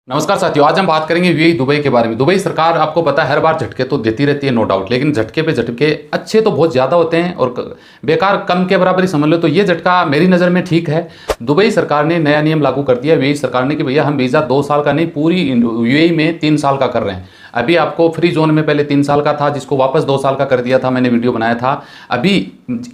नमस्कार साथियों, आज हम बात करेंगे यूएई दुबई के बारे में। दुबई सरकार आपको पता है हर बार झटके तो देती रहती है, नो डाउट, लेकिन झटके पे झटके अच्छे तो बहुत ज़्यादा होते हैं और बेकार कम के बराबर ही समझ लो। तो ये झटका मेरी नज़र में ठीक है। दुबई सरकार ने नया नियम लागू कर दिया यूएई सरकार ने कि भैया हम वीज़ा 2 साल का नहीं, पूरी यूएई में 3 साल का कर रहे हैं। अभी आपको फ्री जोन में पहले 3 साल का था, जिसको वापस 2 साल का कर दिया था, मैंने वीडियो बनाया था। अभी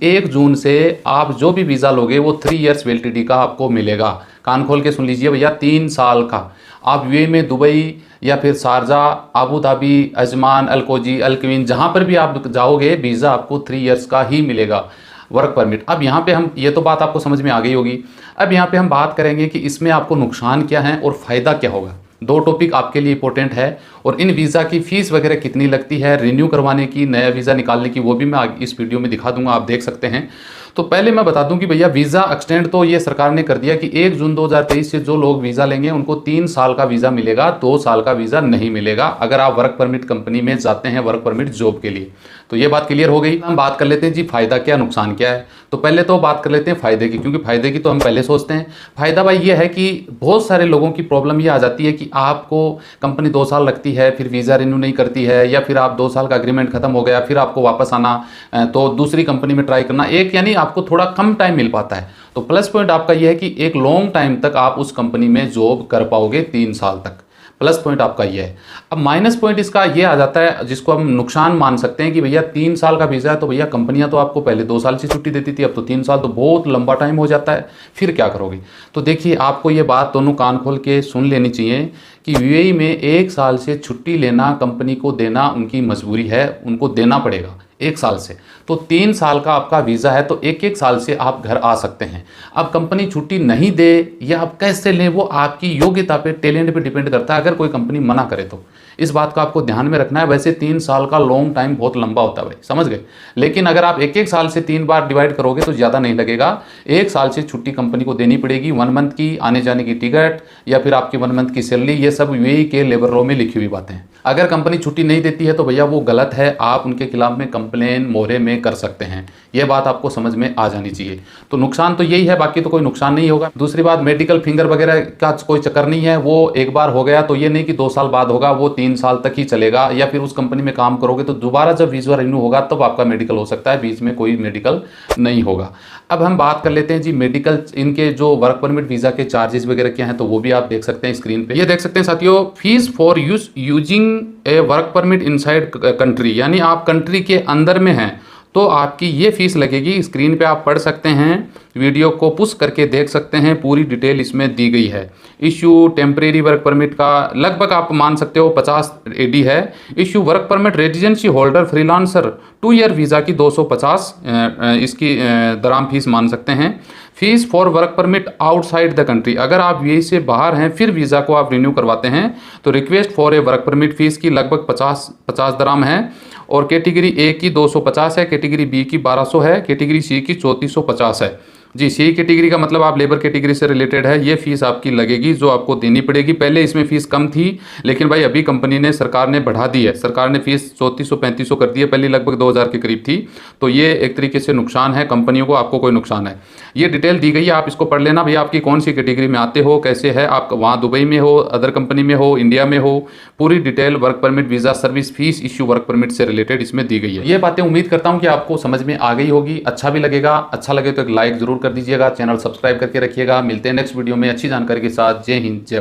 1 जून से आप जो भी वीज़ा लोगे वो 3 ईयर्स वैलिडिटी का आपको मिलेगा। कान खोल के सुन लीजिए भैया, 3 साल का। आप यूएई में दुबई या फिर शारजा, अबू धाबी, अजमान, अलकोजी, अलक्वीन, जहाँ पर भी आप जाओगे वीज़ा आपको 3 ईयर्स का ही मिलेगा, वर्क परमिट। अब यहाँ पे हम, ये तो बात आपको समझ में आ गई होगी। अब यहाँ पे हम बात करेंगे कि इसमें आपको नुकसान क्या है और फ़ायदा क्या होगा। 2 टॉपिक आपके लिए इंपॉर्टेंट है। और इन वीज़ा की फ़ीस वगैरह कितनी लगती है, रिन्यू करवाने की, नया वीज़ा निकालने की, वो भी मैं इस वीडियो में दिखा दूंगा, आप देख सकते हैं। तो पहले मैं बता दूं कि भैया वीज़ा एक्सटेंड तो ये सरकार ने कर दिया कि 1 जून 2023 से जो लोग वीज़ा लेंगे उनको 3 साल का वीज़ा मिलेगा, 2 साल का वीज़ा नहीं मिलेगा अगर आप वर्क परमिट कंपनी में जाते हैं, वर्क परमिट जॉब के लिए। तो ये बात क्लियर हो गई। हम बात कर लेते हैं जी फ़ायदा क्या, नुकसान क्या है। तो पहले तो बात कर लेते हैं फ़ायदे की, क्योंकि फ़ायदे की तो हम पहले सोचते हैं। फ़ायदा भाई ये है कि बहुत सारे लोगों की प्रॉब्लम ये आ जाती है कि आपको कंपनी 2 साल लगती है, फिर वीज़ा रिन्यू नहीं करती है, या फिर आप 2 साल का एग्रीमेंट खत्म हो गया, फिर आपको वापस आना, तो दूसरी कंपनी में ट्राई करना, एक यानी आपको थोड़ा कम टाइम मिल पाता है। तो प्लस पॉइंट आपका यह है कि एक लॉन्ग टाइम तक आप उस कंपनी में जॉब कर पाओगे, 3 साल तक। प्लस पॉइंट आपका ये है। अब माइनस पॉइंट इसका ये आ जाता है, जिसको हम नुकसान मान सकते हैं कि भैया 3 साल का वीज़ा है तो भैया कंपनियां तो आपको पहले 2 साल की छुट्टी देती थी, अब तो 3 साल तो बहुत लंबा टाइम हो जाता है, फिर क्या करोगे। तो देखिए, आपको ये बात दोनों कान खोल के सुन लेनी चाहिए कि यूएई में 1 साल से छुट्टी लेना कंपनी को देना उनकी मजबूरी है, उनको देना पड़ेगा 1 साल से। तो 3 साल का आपका वीज़ा है तो 1-1 साल से आप घर आ सकते हैं। अब कंपनी छुट्टी नहीं दे या आप कैसे लें, वो आपकी योग्यता पे, टैलेंट पे डिपेंड करता है। अगर कोई कंपनी मना करे तो इस बात का आपको ध्यान में रखना है। वैसे 3 साल का लॉन्ग टाइम बहुत लंबा होता है भाई, समझ गए। लेकिन अगर आप 1-1 साल से 3 बार डिवाइड करोगे तो ज़्यादा नहीं लगेगा। 1 साल से छुट्टी कंपनी को देनी पड़ेगी, 1 मंथ की आने जाने की टिकट या फिर आपकी 1 मंथ की सैलरी, ये सब यूएई के लेबर लॉ में लिखी हुई बातें हैं। अगर कंपनी छुट्टी नहीं देती है तो भैया वो गलत है, आप उनके खिलाफ में कंप्लेन मोहरे में कर सकते हैं। यह बात आपको समझ में आ जानी चाहिए। तो नुकसान तो यही है, बाकी तो कोई नुकसान नहीं होगा। दूसरी बात, मेडिकल फिंगर वगैरह का कोई चक्कर नहीं है। वो एक बार हो गया तो ये नहीं कि 2 साल बाद होगा, वो 3 साल तक ही चलेगा। या फिर उस कंपनी में काम करोगे तो दोबारा जब वीज़ा रिन्यू होगा तब आपका मेडिकल हो सकता है, बीच में कोई मेडिकल नहीं होगा। अब हम बात कर लेते हैं जी मेडिकल, इनके जो वर्क परमिट वीज़ा के चार्जेस वगैरह क्या हैं, तो वो भी आप देख सकते हैं स्क्रीन पे। ये देख सकते हैं साथियों, fees for using A work permit inside country, यानी आप कंट्री के अंदर में हैं तो आपकी ये फीस लगेगी। स्क्रीन पे आप पढ़ सकते हैं, वीडियो को पुश करके देख सकते हैं, पूरी डिटेल इसमें दी गई है। इशू टेम्परेरी वर्क परमिट का लगभग आप मान सकते हो 50 एडी है। Issue work permit residency holder freelancer 2 year visa की 250 इसकी दराम फीस मान सकते हैं। Fees for work permit outside the country, अगर आप यूएई से बाहर हैं फिर वीज़ा को आप रिन्यू करवाते हैं तो request for a work permit fees की लगभग 50 दराम है। और कैटेगरी ए की 250 है, कैटेगरी बी की 1200 है, कैटेगरी सी की 3450 है। जी, सी कैटेगरी का मतलब आप लेबर कैटेगरी से रिलेटेड है, ये फीस आपकी लगेगी जो आपको देनी पड़ेगी। पहले इसमें फीस कम थी, लेकिन भाई अभी कंपनी ने, सरकार ने बढ़ा दी है। सरकार ने फीस 3400-3500 कर दी है, पहले लगभग 2000 के करीब थी। तो ये एक तरीके से नुकसान है कंपनियों को, आपको कोई नुकसान है। ये डिटेल दी गई है, आप इसको पढ़ लेना भैया, आपकी कौन सी कैटेगरी में आते हो, कैसे है, आप वहाँ दुबई में हो, अदर कंपनी में हो, इंडिया में हो, पूरी detail work permit, visa, service, fees, issue work permit से रिलेटेड इसमें दी गई है। ये बातें उम्मीद करता हूँ कि आपको समझ में आ गई होगी, अच्छा भी लगेगा। अच्छा लगे तो एक लाइक जरूर कर दीजिएगा, चैनल सब्सक्राइब करके रखिएगा। मिलते हैं नेक्स्ट वीडियो में अच्छी जानकारी के साथ। जय हिंद, जय